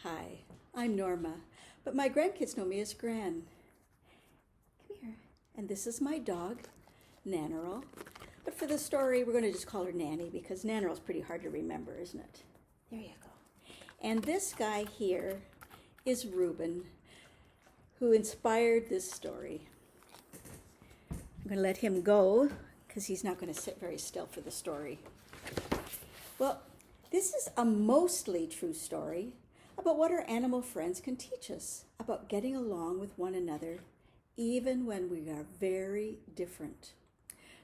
Hi, I'm Norma, but my grandkids know me as Gran. Come here. And this is my dog, Nannerl. But for the story, we're going to just call her Nanny because Nannerl's pretty hard to remember, isn't it? There you go. And this guy here is Ruben, who inspired this story. I'm going to let him go because he's not going to sit very still for the story. Well, this is a mostly true story about what our animal friends can teach us about getting along with one another, even when we are very different.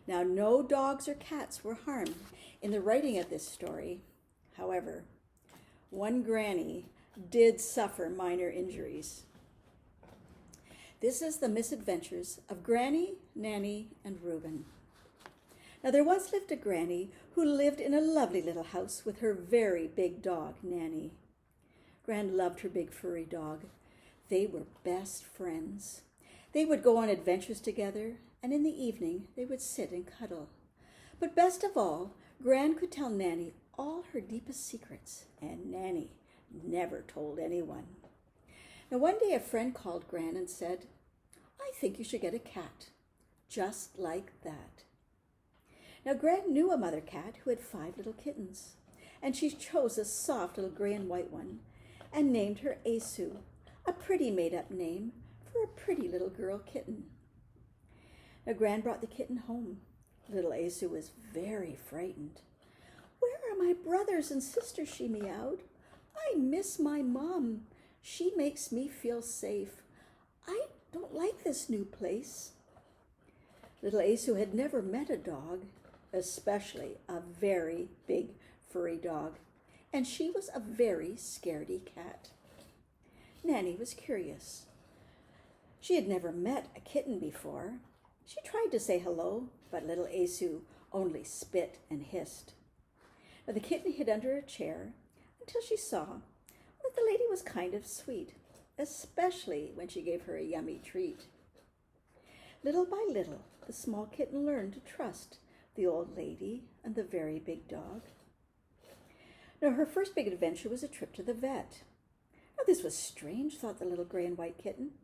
Now, no dogs or cats were harmed in the writing of this story. However, one granny did suffer minor injuries. This is the misadventures of Granny, Nanny, and Ruben. Now, there once lived a granny who lived in a lovely little house with her very big dog, Nanny. Gran loved her big furry dog. They were best friends. They would go on adventures together, and in the evening they would sit and cuddle. But best of all, Gran could tell Nanny all her deepest secrets, and Nanny never told anyone. Now, one day a friend called Gran and said, "I think you should get a cat, just like that." Now, Gran knew a mother cat who had 5 little kittens, and she chose a soft little gray and white one and named her Asu, a pretty made-up name for a pretty little girl kitten. Now, Gran brought the kitten home. Little Asu was very frightened. "Where are my brothers and sisters?" she meowed. "I miss my mom. She makes me feel safe. I don't like this new place." Little Asu had never met a dog, especially a very big furry dog, and she was a very scaredy cat. Nanny was curious. She had never met a kitten before. She tried to say hello, but little Asu only spit and hissed. Now, the kitten hid under a chair until she saw that the lady was kind of sweet, especially when she gave her a yummy treat. Little by little, the small kitten learned to trust the old lady and the very big dog. Now, her first big adventure was a trip to the vet. Now, this was strange, thought the little gray and white kitten.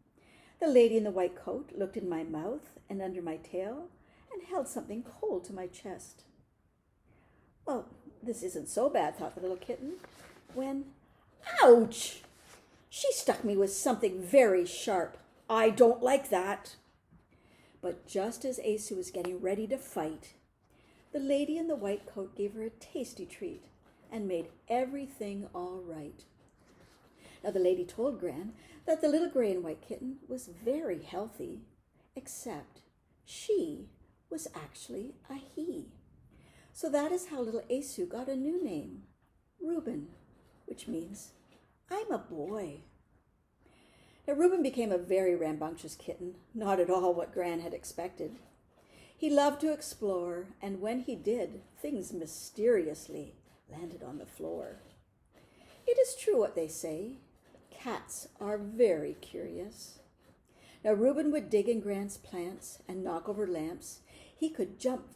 The lady in the white coat looked in my mouth and under my tail and held something cold to my chest. Well, this isn't so bad, thought the little kitten, when, ouch! She stuck me with something very sharp. I don't like that. But just as Asu was getting ready to fight, the lady in the white coat gave her a tasty treat and made everything all right. Now, the lady told Gran that the little gray and white kitten was very healthy, except she was actually a he. So that is how little Asu got a new name, Ruben, which means I'm a boy. Now, Ruben became a very rambunctious kitten, not at all what Gran had expected. He loved to explore, and when he did, things mysteriously landed on the floor. It is true what they say. Cats are very curious. Now, Ruben would dig in Gran's plants and knock over lamps. He could jump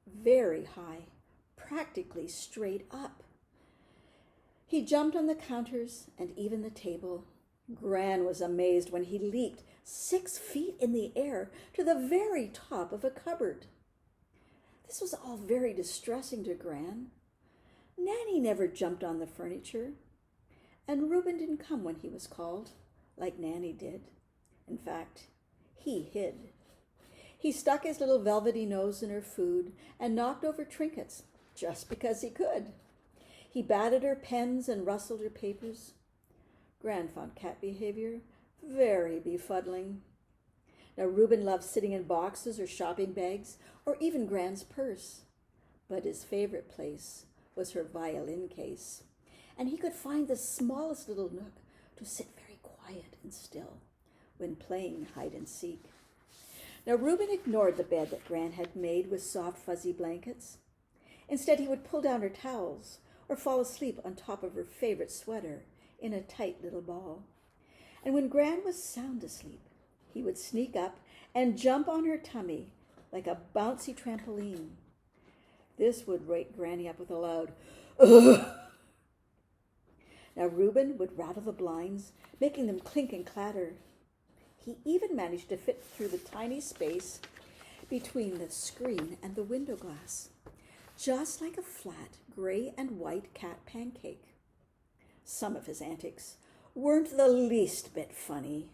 very high, practically straight up. He jumped on the counters and even the table. Gran was amazed when he leaped 6 feet in the air to the very top of a cupboard. This was all very distressing to Gran. Nanny never jumped on the furniture, and Ruben didn't come when he was called, like Nanny did. In fact, he hid. He stuck his little velvety nose in her food and knocked over trinkets just because he could. He batted her pens and rustled her papers. Gran found cat behavior very befuddling. Now, Ruben loved sitting in boxes or shopping bags or even Gran's purse. But his favorite place was her violin case, and he could find the smallest little nook to sit very quiet and still when playing hide and seek. Now, Ruben ignored the bed that Gran had made with soft, fuzzy blankets. Instead, he would pull down her towels or fall asleep on top of her favorite sweater in a tight little ball. And when Gran was sound asleep, he would sneak up and jump on her tummy like a bouncy trampoline. This would wake Granny up with a loud, "Ugh!" Now Ruben would rattle the blinds, making them clink and clatter. He even managed to fit through the tiny space between the screen and the window glass, just like a flat gray and white cat pancake. Some of his antics weren't the least bit funny.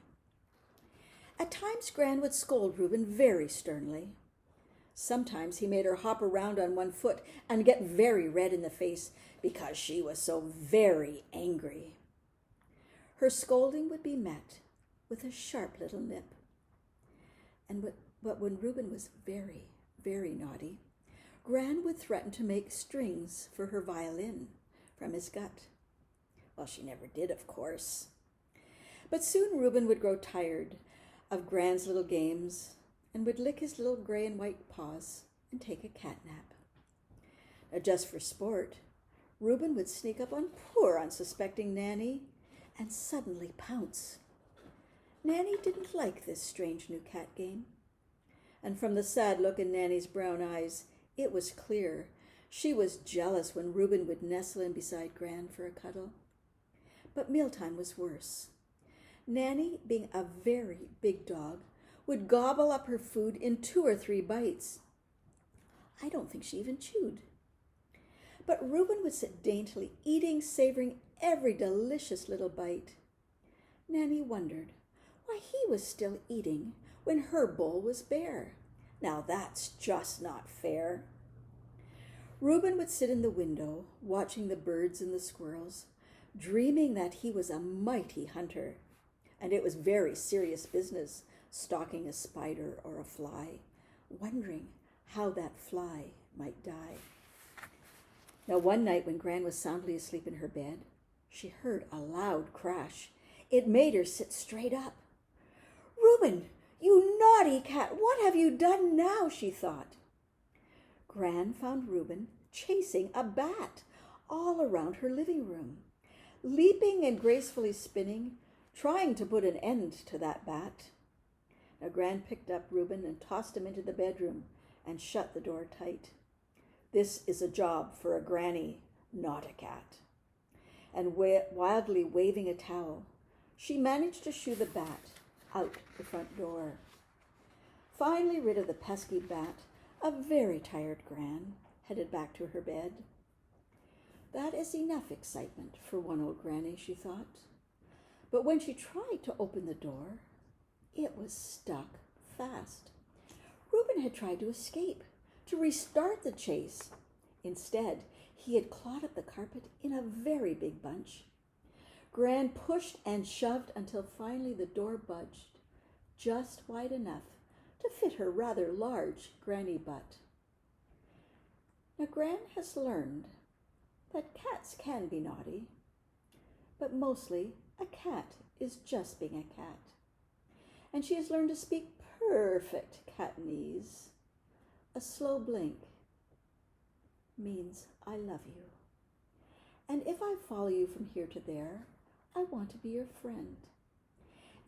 At times, Gran would scold Ruben very sternly. Sometimes he made her hop around on one foot and get very red in the face because she was so very angry. Her scolding would be met with a sharp little nip. But when Ruben was very, very naughty, Gran would threaten to make strings for her violin from his gut. Well, she never did, of course. But soon Ruben would grow tired of Gran's little games and would lick his little gray and white paws and take a cat nap. Now, just for sport, Ruben would sneak up on poor unsuspecting Nanny and suddenly pounce. Nanny didn't like this strange new cat game, and from the sad look in Nanny's brown eyes, it was clear she was jealous when Ruben would nestle in beside Gran for a cuddle. But mealtime was worse. Nanny, being a very big dog, would gobble up her food in 2 or 3 bites. I don't think she even chewed. But Ruben would sit daintily, eating, savoring every delicious little bite. Nanny wondered why he was still eating when her bowl was bare. Now that's just not fair. Ruben would sit in the window, watching the birds and the squirrels, dreaming that he was a mighty hunter, and it was very serious business stalking a spider or a fly, wondering how that fly might die. Now one night when Gran was soundly asleep in her bed, she heard a loud crash. It made her sit straight up. "Ruben, you naughty cat, what have you done now?" she thought. Gran found Ruben chasing a bat all around her living room, leaping and gracefully spinning, trying to put an end to that bat. Now Gran picked up Ruben and tossed him into the bedroom and shut the door tight. This is a job for a granny, not a cat. And wildly waving a towel, she managed to shoo the bat out the front door. Finally rid of the pesky bat, a very tired Gran headed back to her bed. That is enough excitement for one old granny, she thought. But when she tried to open the door, it was stuck fast. Ruben had tried to escape, to restart the chase. Instead, he had clawed up the carpet in a very big bunch. Gran pushed and shoved until finally the door budged, just wide enough to fit her rather large granny butt. Now Gran has learned that cats can be naughty, but mostly a cat is just being a cat. And she has learned to speak perfect Catanese. A slow blink means I love you. And if I follow you from here to there, I want to be your friend.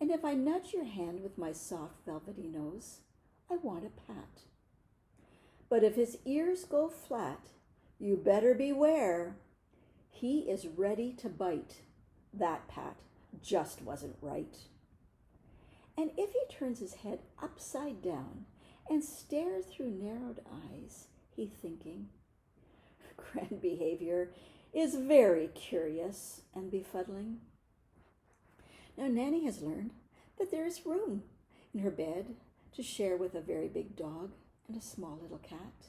And if I nudge your hand with my soft velvety nose, I want a pat. But if his ears go flat, you better beware. He is ready to bite. That pat just wasn't right. And if he turns his head upside down and stares through narrowed eyes, he thinking, Gran behavior is very curious and befuddling. Now Nanny has learned that there is room in her bed to share with a very big dog and a small little cat.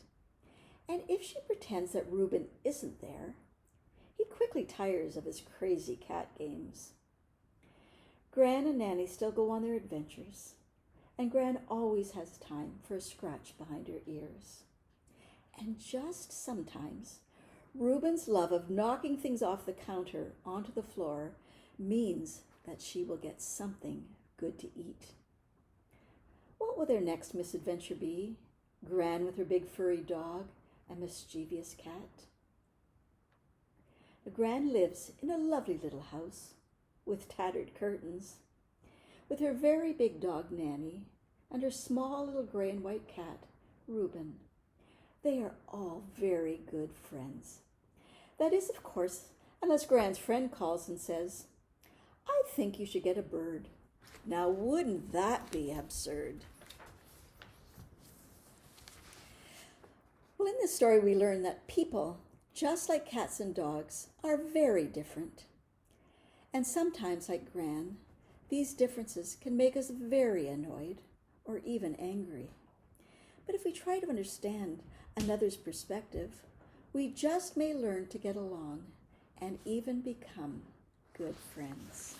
And if she pretends that Ruben isn't there, he quickly tires of his crazy cat games. Gran and Nanny still go on their adventures, and Gran always has time for a scratch behind her ears. And just sometimes, Ruben's love of knocking things off the counter onto the floor means that she will get something good to eat. What will their next misadventure be? Gran with her big furry dog and mischievous cat? Gran lives in a lovely little house with tattered curtains, with her very big dog Nanny and her small little gray and white cat Ruben. They are all very good friends. That is, of course, Unless Gran's friend calls and says, "I think you should get a bird." Now, wouldn't that be absurd? Well, in this story, we learn that people, just like cats and dogs, are very different. And sometimes, like Gran, these differences can make us very annoyed or even angry. But if we try to understand another's perspective, we just may learn to get along and even become good friends.